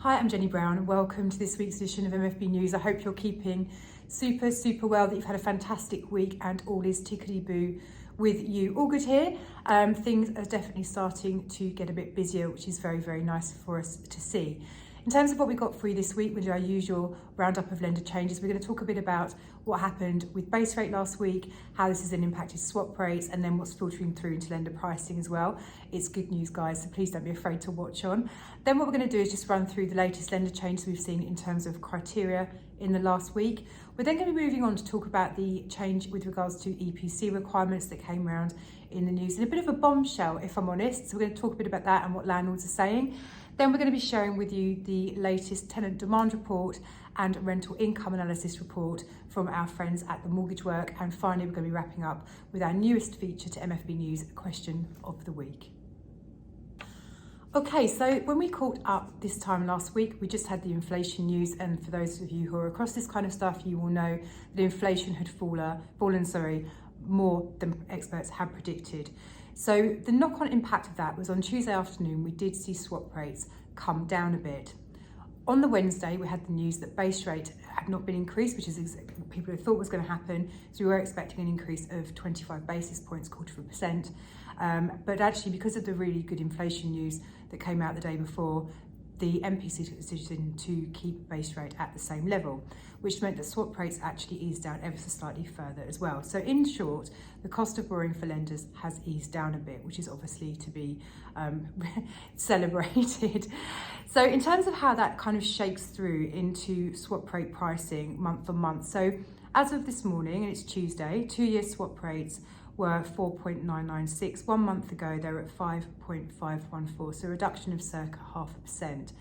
Hi, I'm Jenny Brown. Welcome to this week's edition of MFB News. I hope you're keeping super well, that you've had a fantastic week and all is tickety-boo with you. All good here. Things are definitely starting to get a bit busier, which is very nice for us to see. In terms of what we got for you this week, we do our usual roundup of lender changes. We're going to talk a bit about what happened with base rate last week, how this has then impacted swap rates, and then what's filtering through into lender pricing as well. It's good news, guys, so please don't be afraid to watch on. Then what we're going to do is just run through the latest lender changes we've seen in terms of criteria in the last week. We're then going to be moving on to talk about the change with regards to EPC requirements that came around in the news, and a bit of a bombshell, if I'm honest. So we're going to talk a bit about that and what landlords are saying. Then we're going to be sharing with you the latest tenant demand report and rental income analysis report from our friends at the Mortgage Work. And finally, we're going to be wrapping up with our newest feature to MFB News, question of the week. Okay, so when we caught up this time last week, we just had the inflation news, and for those of you who are across this kind of stuff, you will know that inflation had fallen more than experts had predicted. So the knock-on impact of that was on Tuesday afternoon, we did see swap rates come down a bit. On the Wednesday, we had the news that base rate had not been increased, which is exactly what people had thought was going to happen. So we were expecting an increase of 25 basis points, 0.25%. But actually, because of the really good inflation news that came out the day before, the MPC took the decision to keep base rate at the same level, which meant that swap rates actually eased down ever so slightly further as well. So in short, the cost of borrowing for lenders has eased down a bit, which is obviously to be celebrated. So in terms of how that kind of shakes through into swap rate pricing month on month. So as of this morning, and it's Tuesday, 2-year swap rates were 4.996. 1 month ago, they were at 5.514, so a reduction of circa 0.5%.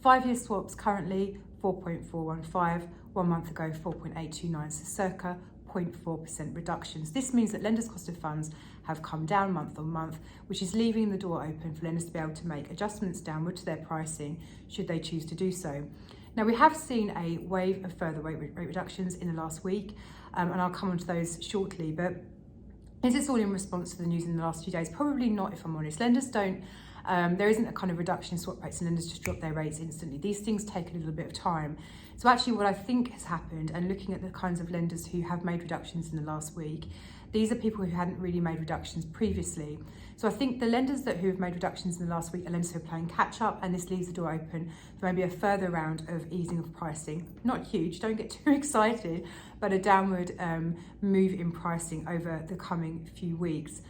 5-year swaps currently 4.415. 1 month ago, 4.829, so circa 0.4% reductions. This means that lenders' cost of funds have come down month on month, which is leaving the door open for lenders to be able to make adjustments downward to their pricing should they choose to do so. Now, we have seen a wave of further rate reductions in the last week, and I'll come on to those shortly, but is this all in response to the news in the last few days? Probably not, if I'm honest. Lenders don't, there isn't a kind of reduction in swap rates and lenders just drop their rates instantly. These things take a little bit of time. So actually what I think has happened, and looking at the kinds of lenders who have made reductions in the last week, these are people who hadn't really made reductions previously. So I think the lenders who have made reductions in the last week are lenders who are playing catch up, and this leaves the door open for maybe a further round of easing of pricing. Not huge, don't get too excited, but a downward move in pricing over the coming few weeks.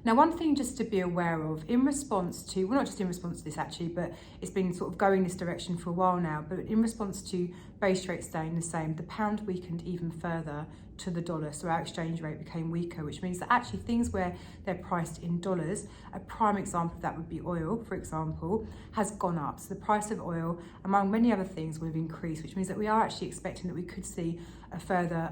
Now, one thing just to be aware of in response to, well, not just in response to this actually, but it's been sort of going this direction for a while now, but in response to base rates staying the same, the pound weakened even further to the dollar. So our exchange rate became weaker, which means that actually things where they're priced in dollars, a prime example of that would be oil, for example, has gone up. So the price of oil, among many other things, will have increased, which means that we are actually expecting that we could see a further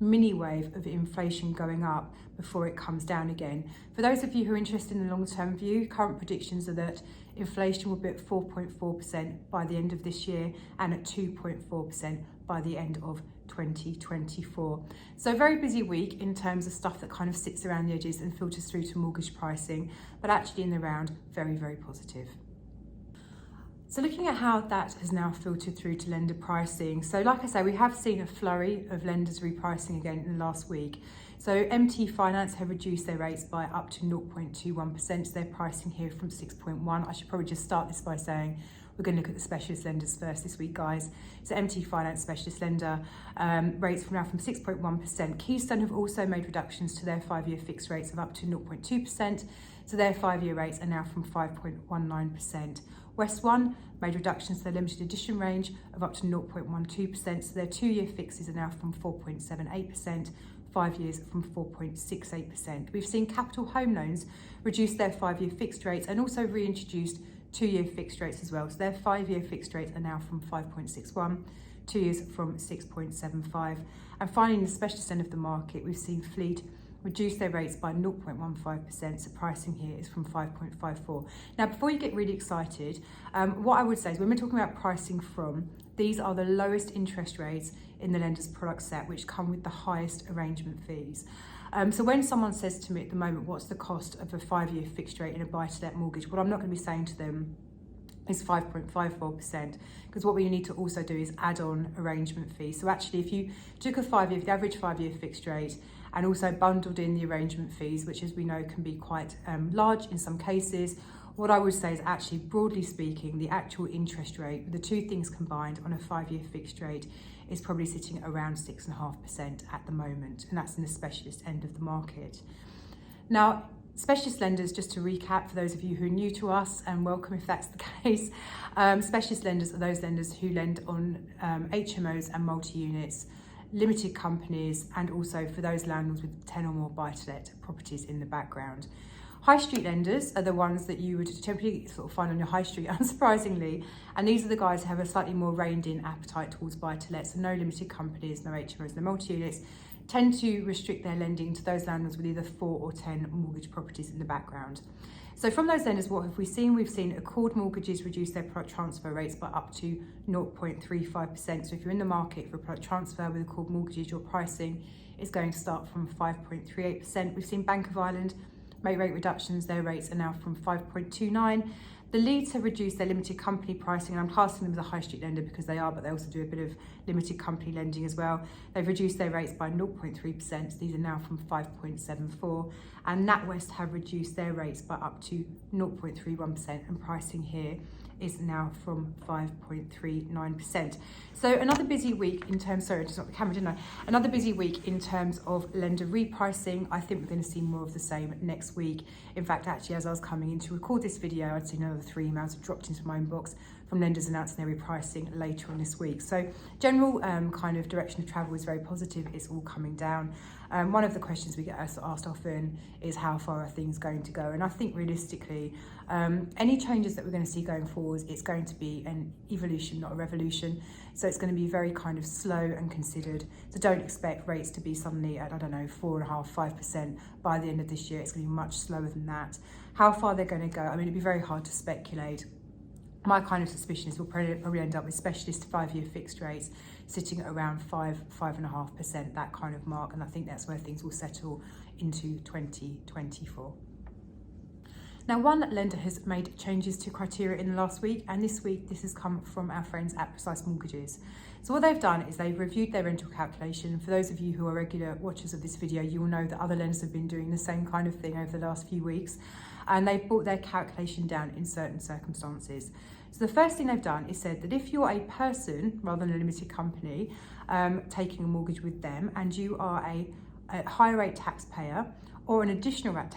mini wave of inflation going up before it comes down again. For those of you who are interested in the long-term view, current predictions are that inflation will be at 4.4% by the end of this year and at 2.4% by the end of 2024. So a very busy week in terms of stuff that kind of sits around the edges and filters through to mortgage pricing, but actually in the round, very positive. So looking at how that has now filtered through to lender pricing. So like I say, we have seen a flurry of lenders repricing again in the last week. So MT Finance have reduced their rates by up to 0.21%. So they're pricing here from 6.1. I should probably just start this by saying we're going to look at the specialist lenders first this week, guys. So MT Finance specialist lender rates from now from 6.1%. Keystone have also made reductions to their 5-year fixed rates of up to 0.2%. So their 5-year rates are now from 5.19%. West One made reductions to their limited edition range of up to 0.12%. So their 2-year fixes are now from 4.78%. 5 years from 4.68%. We've seen Capital Home Loans reduce their 5-year fixed rates and also reintroduced 2-year fixed rates as well. So their 5-year fixed rates are now from 5.61, 2 years from 6.75. And finally, in the specialist end of the market, we've seen Fleet reduce their rates by 0.15%, so pricing here is from 5.54. Now, before you get really excited, what I would say is when we're talking about pricing from, these are the lowest interest rates in the lender's product set, which come with the highest arrangement fees. So when someone says to me at the moment, what's the cost of a 5-year fixed rate in a buy-to-let mortgage? Well, I'm not going to be saying to them, is 5.54%, because what we need to also do is add on arrangement fees. So actually, if you took the average 5-year fixed rate and also bundled in the arrangement fees, which as we know can be quite large in some cases, what I would say is actually, broadly speaking, the actual interest rate, the two things combined on a 5-year fixed rate, is probably sitting around 6.5% at the moment, and that's in the specialist end of the market. Now, specialist lenders, just to recap for those of you who are new to us, and welcome if that's the case, specialist lenders are those lenders who lend on HMOs and multi-units, limited companies, and also for those landlords with 10 or more buy-to-let properties in the background. High street lenders are the ones that you would typically sort of find on your high street, unsurprisingly, and these are the guys who have a slightly more reined-in appetite towards buy-to-let, so no limited companies, no HMOs, no multi-units, tend to restrict their lending to those landlords with either 4 or 10 mortgage properties in the background. So from those lenders, what have we seen? We've seen Accord mortgages reduce their product transfer rates by up to 0.35%. So if you're in the market for a product transfer with Accord mortgages, your pricing is going to start from 5.38%. We've seen Bank of Ireland make rate reductions. Their rates are now from 5.29. The Leeds have reduced their limited company pricing, and I'm classing them as a high street lender because they are, but they also do a bit of limited company lending as well. They've reduced their rates by 0.3%. These are now from 5.74. And NatWest have reduced their rates by up to 0.31%, and pricing here is now from 5.39%. So another busy week in terms, sorry, I just knocked the camera, didn't I? Another busy week in terms of lender repricing. I think we're going to see more of the same next week. In fact, actually, as I was coming in to record this video, I'd seen another 3 emails have dropped into my inbox from lenders announcing their repricing later on this week. So general kind of direction of travel is very positive. It's all coming down. One of the questions we get asked often is how far are things going to go? And I think realistically, any changes that we're going to see going forward, it's going to be an evolution, not a revolution. So it's going to be very kind of slow and considered. So don't expect rates to be suddenly at, I don't know, 4.5%, 5% by the end of this year. It's going to be much slower than that. How far they're going to go, I mean, it'd be very hard to speculate. My kind of suspicion is we'll probably end up with specialist 5-year fixed rates sitting at around 5.5%, that kind of mark. And I think that's where things will settle into 2024. Now, one lender has made changes to criteria in the last week, and this week this has come from our friends at Precise Mortgages. So what they've done is they've reviewed their rental calculation. For those of you who are regular watchers of this video, you will know that other lenders have been doing the same kind of thing over the last few weeks, and they've brought their calculation down in certain circumstances. So the first thing they've done is said that if you're a person rather than a limited company taking a mortgage with them, and you are a higher rate taxpayer or an additional rate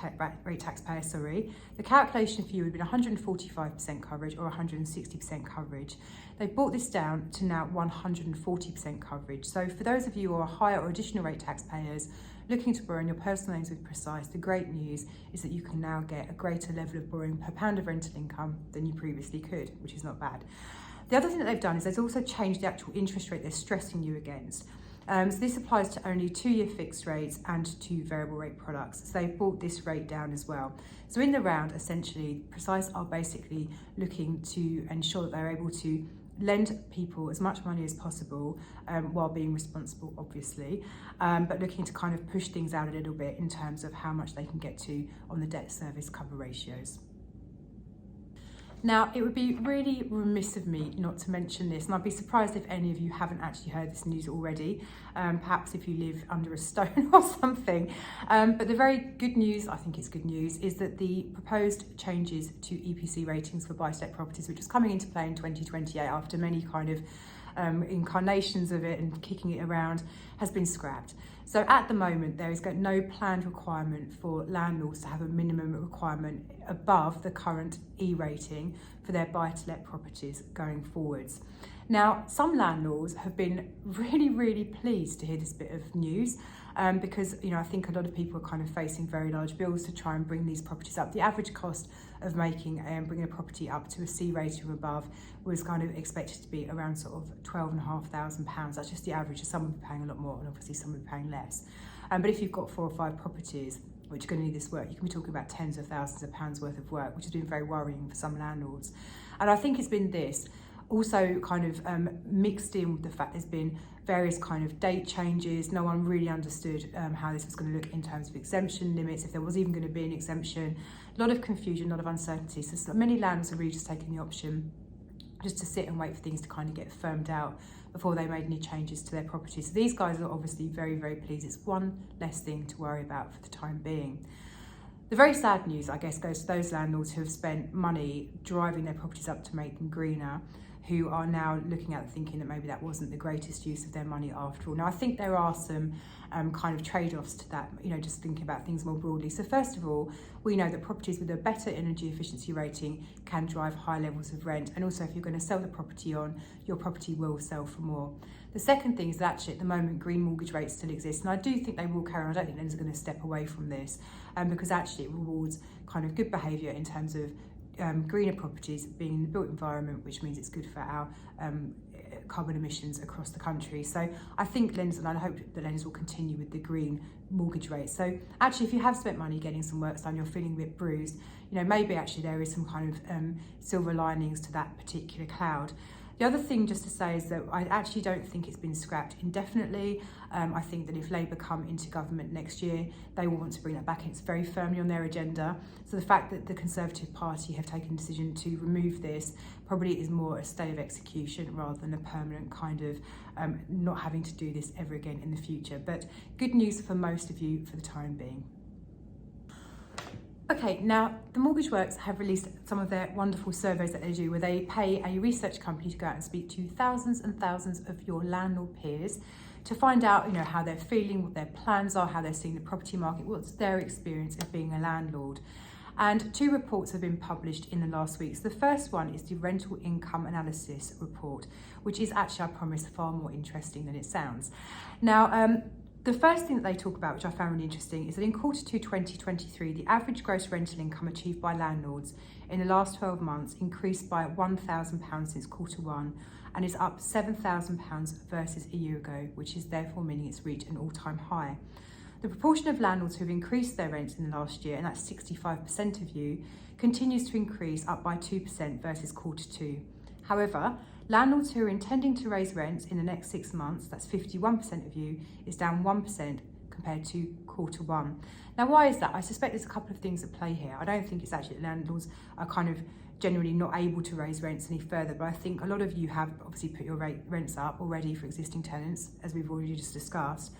taxpayer, the calculation for you would be 145% coverage or 160% coverage. They've brought this down to now 140% coverage. So for those of you who are higher or additional rate taxpayers looking to borrow in your personal loans with Precise, the great news is that you can now get a greater level of borrowing per pound of rental income than you previously could, which is not bad. The other thing that they've done is they've also changed the actual interest rate they're stressing you against. So this applies to only 2-year fixed rates and 2 variable rate products. So they've brought this rate down as well. So in the round, essentially, Precise are basically looking to ensure that they're able to lend people as much money as possible while being responsible, obviously, but looking to kind of push things out a little bit in terms of how much they can get to on the debt service cover ratios. Now, it would be really remiss of me not to mention this, and I'd be surprised if any of you haven't actually heard this news already, perhaps if you live under a stone or something. But the very good news, I think it's good news, is that the proposed changes to EPC ratings for buy-to-let properties, which is coming into play in 2028 after many kind of incarnations of it and kicking it around, has been scrapped. So at the moment, there is no planned requirement for landlords to have a minimum requirement above the current E rating for their buy-to-let properties going forwards. Now, some landlords have been really, really pleased to hear this bit of news because, you know, I think a lot of people are kind of facing very large bills to try and bring these properties up. The average cost of bringing a property up to a C rating or above was kind of expected to be around sort of £12,500. That's just the average. Some will be paying a lot more, and obviously some will be paying less. But if you've got 4 or 5 properties which are going to need this work, you can be talking about tens of thousands of pounds worth of work, which has been very worrying for some landlords. And I think it's been this also kind of mixed in with the fact there's been various kind of date changes. No one really understood how this was going to look in terms of exemption limits, if there was even going to be an exemption. A lot of confusion, a lot of uncertainty. So many landlords are really just taking the option just to sit and wait for things to kind of get firmed out before they made any changes to their property. So these guys are obviously very, very pleased. It's one less thing to worry about for the time being. The very sad news, I guess, goes to those landlords who have spent money driving their properties up to make them greener, who are now looking at it thinking that maybe that wasn't the greatest use of their money after all. Now, I think there are some kind of trade-offs to that, just thinking about things more broadly. So first of all, we know that properties with a better energy efficiency rating can drive high levels of rent. And also, if you're going to sell the property on, your property will sell for more. The second thing is that actually at the moment, green mortgage rates still exist. And I do think they will carry on. I don't think lenders are going to step away from this because actually it rewards kind of good behaviour in terms of greener properties being in the built environment, which means it's good for our carbon emissions across the country. So I think lenders, and I hope that lenders will continue with the green mortgage rate. So actually, if you have spent money getting some work done, you're feeling a bit bruised, maybe actually there is some kind of silver linings to that particular cloud. The other thing just to say is that I actually don't think it's been scrapped indefinitely. I think that if Labour come into government next year, they will want to bring that back. It's very firmly on their agenda. So the fact that the Conservative Party have taken a decision to remove this probably is more a stay of execution rather than a permanent kind of not having to do this ever again in the future. But good news for most of you for the time being. Okay, now the Mortgage Works have released some of their wonderful surveys that they do where they pay a research company to go out and speak to thousands and thousands of your landlord peers to find out, how they're feeling, what their plans are, how they're seeing the property market, what's their experience of being a landlord. And 2 reports have been published in the last week. So the first one is the Rental Income Analysis Report, which is actually, I promise, far more interesting than it sounds. Now, the first thing that they talk about, which I found really interesting, is that in Q2 2023, the average gross rental income achieved by landlords in the last 12 months increased by £1,000 since Q1 and is up £7,000 versus a year ago, which is therefore meaning it's reached an all-time high. The proportion of landlords who have increased their rents in the last year, and that's 65% of you, continues to increase, up by 2% versus Q2. However, landlords who are intending to raise rents in the next 6 months, that's 51% of you, is down 1% compared to Q1. Now, why is that? I suspect there's a couple of things at play here. I don't think it's actually that landlords are kind of generally not able to raise rents any further, but I think a lot of you have obviously put your rents up already for existing tenants, as we've already just discussed.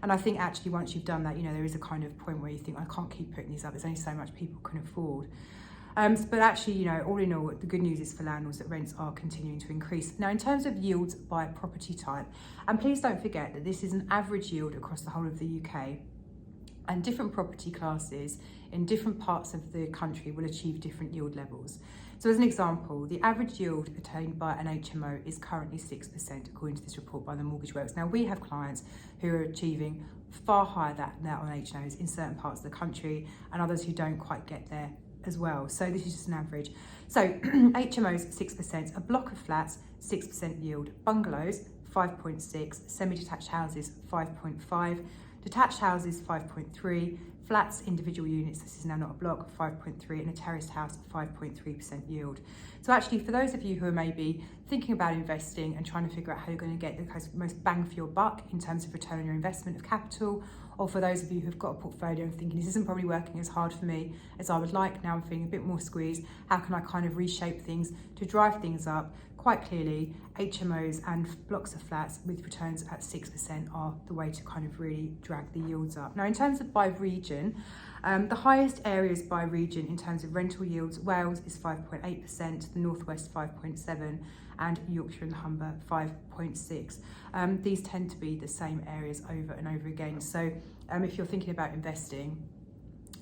And I think actually once you've done that, there is a kind of point where you think, I can't keep putting these up. There's only so much people can afford. But actually, all in all, the good news is for landlords that rents are continuing to increase. Now, in terms of yields by property type, and please don't forget that this is an average yield across the whole of the UK, and different property classes in different parts of the country will achieve different yield levels. So as an example, the average yield attained by an HMO is currently 6%, according to this report by the Mortgage Works. Now, we have clients who are achieving far higher than that on HMOs in certain parts of the country, and others who don't quite get there as well. So this is just an average. So HMOs 6%, a block of flats 6% yield, bungalows 5.6, semi-detached houses 5.5, detached houses 5.3, flats, individual units, this is now not a block, 5.3, and a terraced house 5.3% yield. So actually, for those of you who are maybe thinking about investing and trying to figure out how you're going to get the most bang for your buck in terms of return on your investment of capital, or for those of you who've got a portfolio and thinking this isn't probably working as hard for me as I would like, now I'm feeling a bit more squeezed, how can I kind of reshape things to drive things up? Quite clearly, HMOs and blocks of flats with returns at 6% are the way to kind of really drag the yields up. Now, in terms of by region, the highest areas by region in terms of rental yields, Wales is 5.8%, the North West 5.7%, and Yorkshire and Humber 5.6%. These tend to be the same areas over and over again. So if you're thinking about investing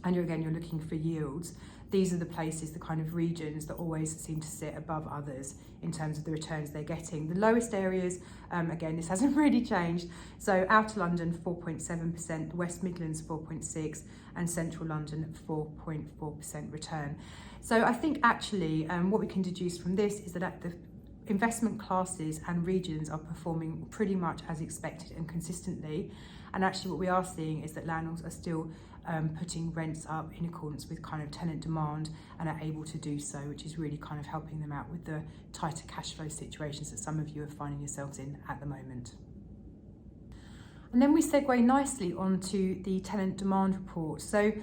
and you're looking for yields, these are the places, the kind of regions that always seem to sit above others in terms of the returns they're getting. The lowest areas, again, this hasn't really changed. So Outer London, 4.7%, West Midlands, 4.6%, and Central London, 4.4% return. So I think actually what we can deduce from this is that the investment classes and regions are performing pretty much as expected and consistently. And actually what we are seeing is that landlords are still putting rents up in accordance with kind of tenant demand and are able to do so, which is really kind of helping them out with the tighter cash flow situations that some of you are finding yourselves in at the moment. And then we segue nicely onto the tenant demand report. So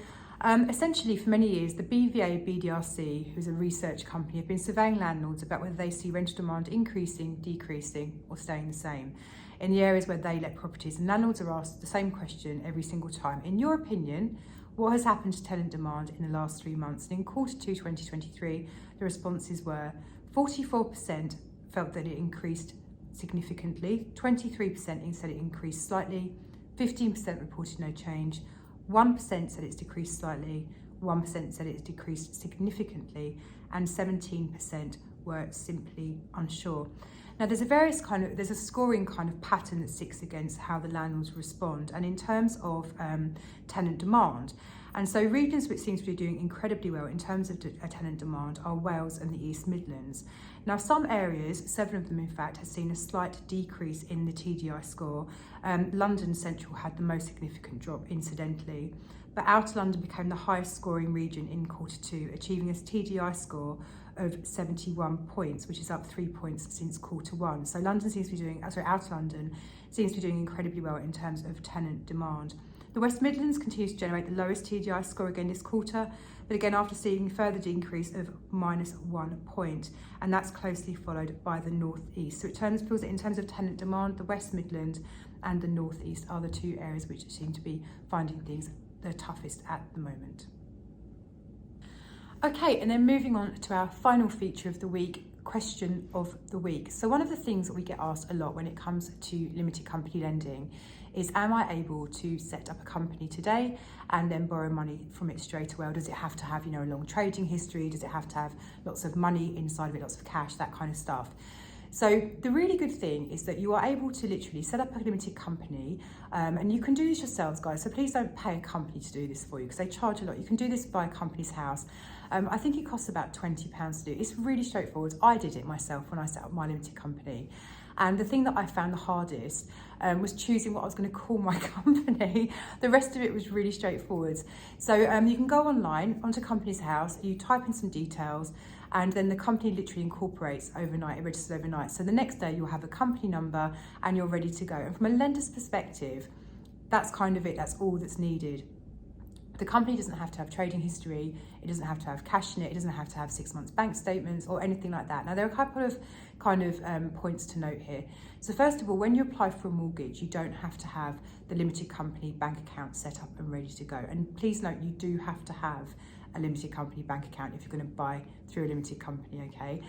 essentially for many years, the BVA BDRC, who's a research company, have been surveying landlords about whether they see rental demand increasing, decreasing or staying the same in the areas where they let properties. And landlords are asked the same question every single time. In your opinion, what has happened to tenant demand in the last 3 months? And in quarter 2 2023, the responses were 44% felt that it increased significantly, 23% said it increased slightly, 15% reported no change, 1% said it's decreased slightly, 1% said it's decreased significantly, and 17% were simply unsure. Now there's a scoring kind of pattern that sits against how the landlords respond, and in terms of tenant demand. And so regions which seem to be doing incredibly well in terms of tenant demand are Wales and the East Midlands. Now some areas, 7 of them in fact, have seen a slight decrease in the TDI score. London Central had the most significant drop incidentally, but Outer London became the highest scoring region in quarter 2, achieving a TDI score of 71 points, which is up 3 points since quarter 1. So Outer London seems to be doing incredibly well in terms of tenant demand. The West Midlands continues to generate the lowest TDI score again this quarter, but again after seeing a further decrease of -1 point, and that's closely followed by the North East. So it feels that in terms of tenant demand, the West Midlands and the North East are the 2 areas which seem to be finding things the toughest at the moment. Okay, and then moving on to our final feature of the week, question of the week. So one of the things that we get asked a lot when it comes to limited company lending is, am I able to set up a company today and then borrow money from it straight away? Or does it have to have, a long trading history? Does it have to have lots of money inside of it, lots of cash, that kind of stuff? So the really good thing is that you are able to literally set up a limited company, and you can do this yourselves, guys. So please don't pay a company to do this for you because they charge a lot. You can do this by a company's house. I think it costs about £20 to do. It's really straightforward. I did it myself when I set up my limited company. And the thing that I found the hardest was choosing what I was going to call my company. The rest of it was really straightforward. So you can go online onto Company's House, you type in some details, and then the company literally incorporates overnight, it registers overnight. So the next day you'll have a company number and you're ready to go. And from a lender's perspective, that's kind of it, that's all that's needed. The company doesn't have to have trading history, it doesn't have to have cash in it, it doesn't have to have 6 months bank statements or anything like that. Now there are a couple of points to note here. So first of all, when you apply for a mortgage, you don't have to have the limited company bank account set up and ready to go. And please note, you do have to have a limited company bank account if you're going to buy through a limited company, okay?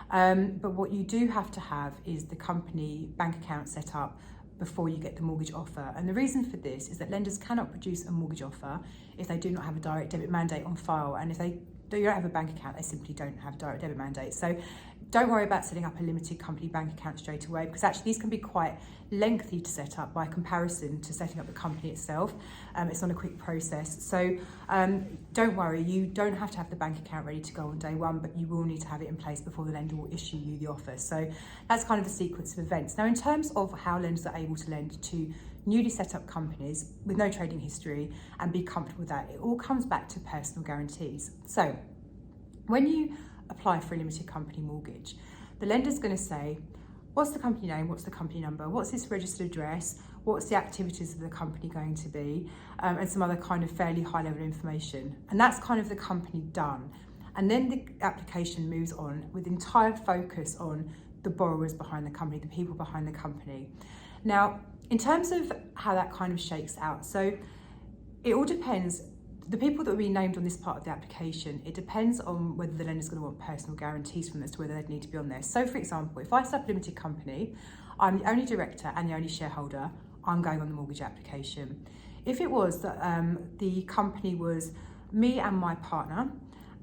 But what you do have to have is the company bank account set up before you get the mortgage offer. And the reason for this is that lenders cannot produce a mortgage offer if they do not have a direct debit mandate on file. And if they don't have a bank account, they simply don't have a direct debit mandate. So don't worry about setting up a limited company bank account straight away, because actually these can be quite lengthy to set up by comparison to setting up the company itself. It's not a quick process. So don't worry, you don't have to have the bank account ready to go on day one, but you will need to have it in place before the lender will issue you the offer. So that's kind of the sequence of events. Now, in terms of how lenders are able to lend to newly set up companies with no trading history and be comfortable with that, it all comes back to personal guarantees. So when you apply for a limited company mortgage, the lender's going to say, what's the company name, what's the company number, what's this registered address, what's the activities of the company going to be, and some other kind of fairly high level information. And that's kind of the company done. And then the application moves on with entire focus on the borrowers behind the company, the people behind the company. Now, in terms of how that kind of shakes out, so it all depends. The people that will be named on this part of the application, it depends on whether the lender's going to want personal guarantees from them as to whether they'd need to be on there. So for example, if I set up a limited company, I'm the only director and the only shareholder, I'm going on the mortgage application. If it was that the company was me and my partner,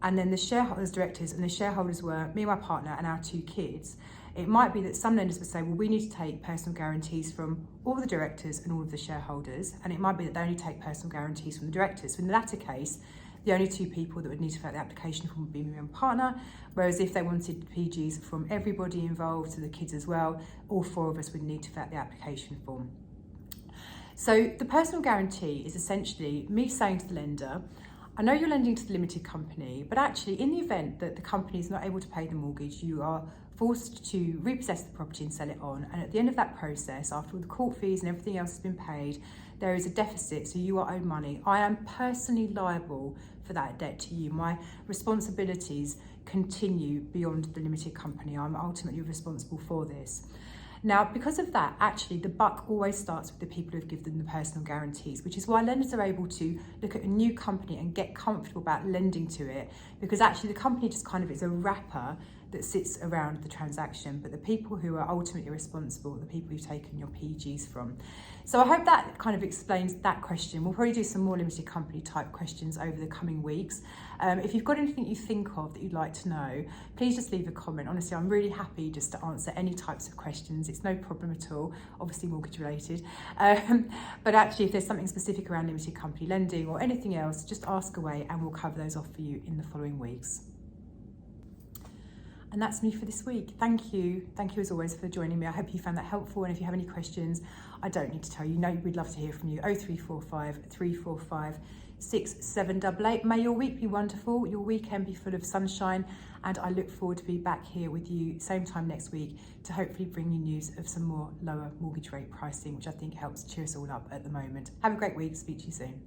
and then the shareholders, directors, and the shareholders were me and my partner and our 2 kids, it might be that some lenders would say, well, we need to take personal guarantees from all the directors and all of the shareholders, and it might be that they only take personal guarantees from the directors. So in the latter case, the only 2 people that would need to fill out the application form would be me and my partner, whereas if they wanted PGs from everybody involved, so the kids as well, all 4 of us would need to fill out the application form. So the personal guarantee is essentially me saying to the lender, I know you're lending to the limited company, but actually in the event that the company is not able to pay the mortgage, you are forced to repossess the property and sell it on. And at the end of that process, after all the court fees and everything else has been paid, there is a deficit, so you are owed money. I am personally liable for that debt to you. My responsibilities continue beyond the limited company. I'm ultimately responsible for this. Now, because of that, actually, the buck always starts with the people who have given the personal guarantees, which is why lenders are able to look at a new company and get comfortable about lending to it, because actually the company just kind of is a wrapper that sits around the transaction, but the people who are ultimately responsible are the people who've taken your PGs from. So I hope that kind of explains that question. We'll probably do some more limited company type questions over the coming weeks. If you've got anything you think of that you'd like to know, please just leave a comment. Honestly, I'm really happy just to answer any types of questions. It's no problem at all, obviously mortgage related. But actually, if there's something specific around limited company lending or anything else, just ask away and we'll cover those off for you in the following weeks. And that's me for this week. Thank you. Thank you as always for joining me. I hope you found that helpful. And if you have any questions, I don't need to tell you. No, we'd love to hear from you. 0345 345 6788. May your week be wonderful, your weekend be full of sunshine, and I look forward to be back here with you same time next week to hopefully bring you news of some more lower mortgage rate pricing, which I think helps cheer us all up at the moment. Have a great week. Speak to you soon.